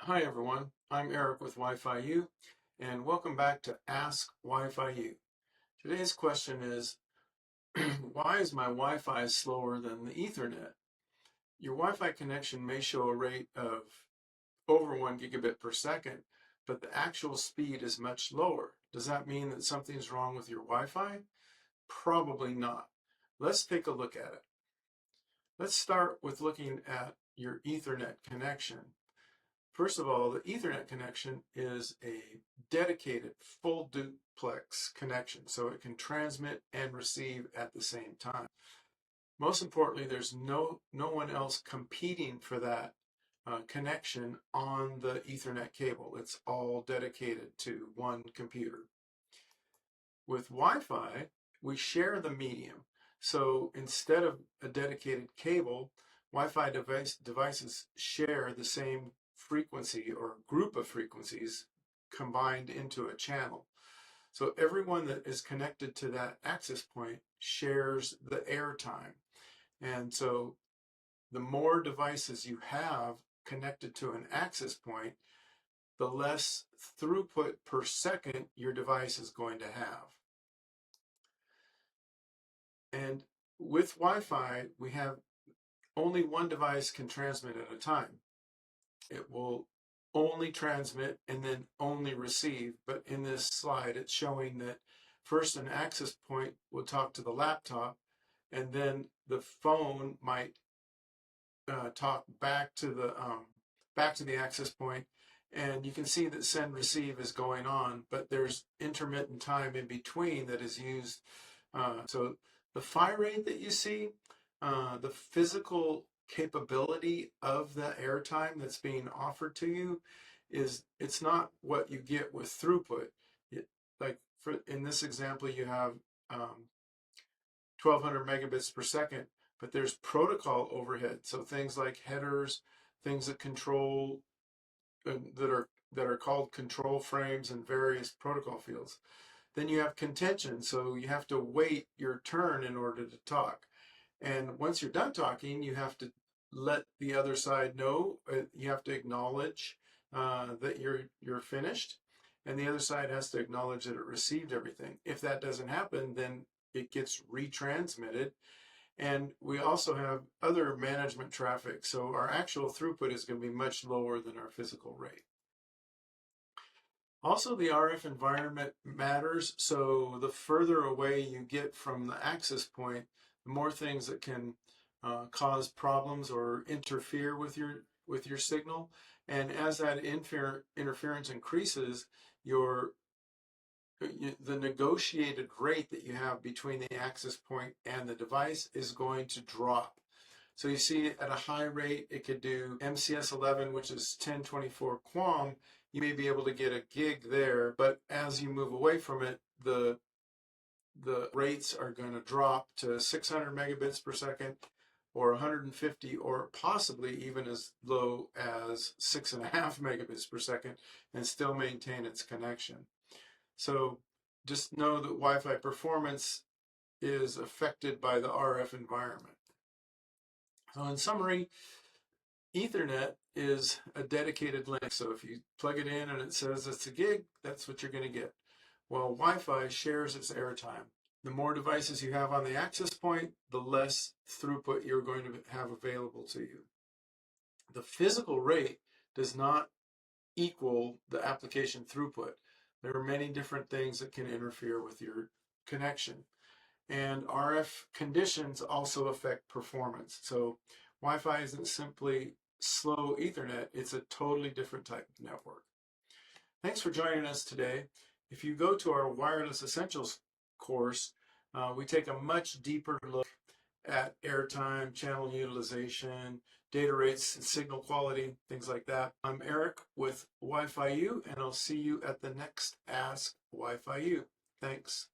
Hi everyone, I'm Eric with Wi-fi-U, and welcome back to Ask Wi-fi-U. Today's question is, why is my Wi-Fi slower than the Ethernet? Your Wi-Fi connection may show a rate of over 1 gigabit per second, but the actual speed is much lower. Does that mean that something's wrong with your Wi-Fi? Probably not. Let's take a look at it. Let's start with looking at your Ethernet connection. First of all, the Ethernet connection is a dedicated full duplex connection, so it can transmit and receive at the same time. Most importantly, there's no one else competing for that connection on the Ethernet cable. It's all dedicated to one computer. With Wi-Fi, we share the medium. So instead of a dedicated cable, Wi-Fi devices share the same frequency or group of frequencies combined into a channel. So everyone that is connected to that access point shares the airtime. And so the more devices you have connected to an access point, the less throughput per second your device is going to have. And with Wi-Fi, we have only one device can transmit at a time. It will only transmit and then only receive. But in this slide, it's showing that first an access point will talk to the laptop, and then the phone might talk back to the access point. And you can see that send receive is going on, but there's intermittent time in between that is used. So the phi rate that you see, the physical capability of the airtime that's being offered to you it's not what you get with throughput. In this example, you have 1200 megabits per second, but there's protocol overhead. So things like headers, things that control that are called control frames and various protocol fields. Then you have contention, so you have to wait your turn in order to talk. And once you're done talking, you have to let the other side know. You have to acknowledge that you're finished, and the other side has to acknowledge that it received everything. If that doesn't happen, then it gets retransmitted. And we also have other management traffic, so our actual throughput is going to be much lower than our physical rate. Also, the RF environment matters. So the further away you get from the access point, the more things that can cause problems or interfere with your signal. And as that interference increases, the negotiated rate that you have between the access point and the device is going to drop. So you see at a high rate, it could do MCS 11, which is 1024 QAM. You may be able to get a gig there, but as you move away from it, the rates are going to drop to 600 megabits per second or 150 or possibly even as low as 6.5 megabits per second and still maintain its connection. So just know that Wi-Fi performance is affected by the RF environment. So in summary, Ethernet is a dedicated link. So if you plug it in and it says it's a gig, that's what you're going to get. Well, Wi-Fi shares its airtime. The more devices you have on the access point, the less throughput you're going to have available to you. The physical rate does not equal the application throughput. There are many different things that can interfere with your connection. And RF conditions also affect performance. So Wi-Fi isn't simply slow Ethernet, it's a totally different type of network. Thanks for joining us today. If you go to our Wireless Essentials course, we take a much deeper look at airtime, channel utilization, data rates, and signal quality, things like that. I'm Eric with Wi-fi-U, and I'll see you at the next Ask Wi-fi-U. Thanks.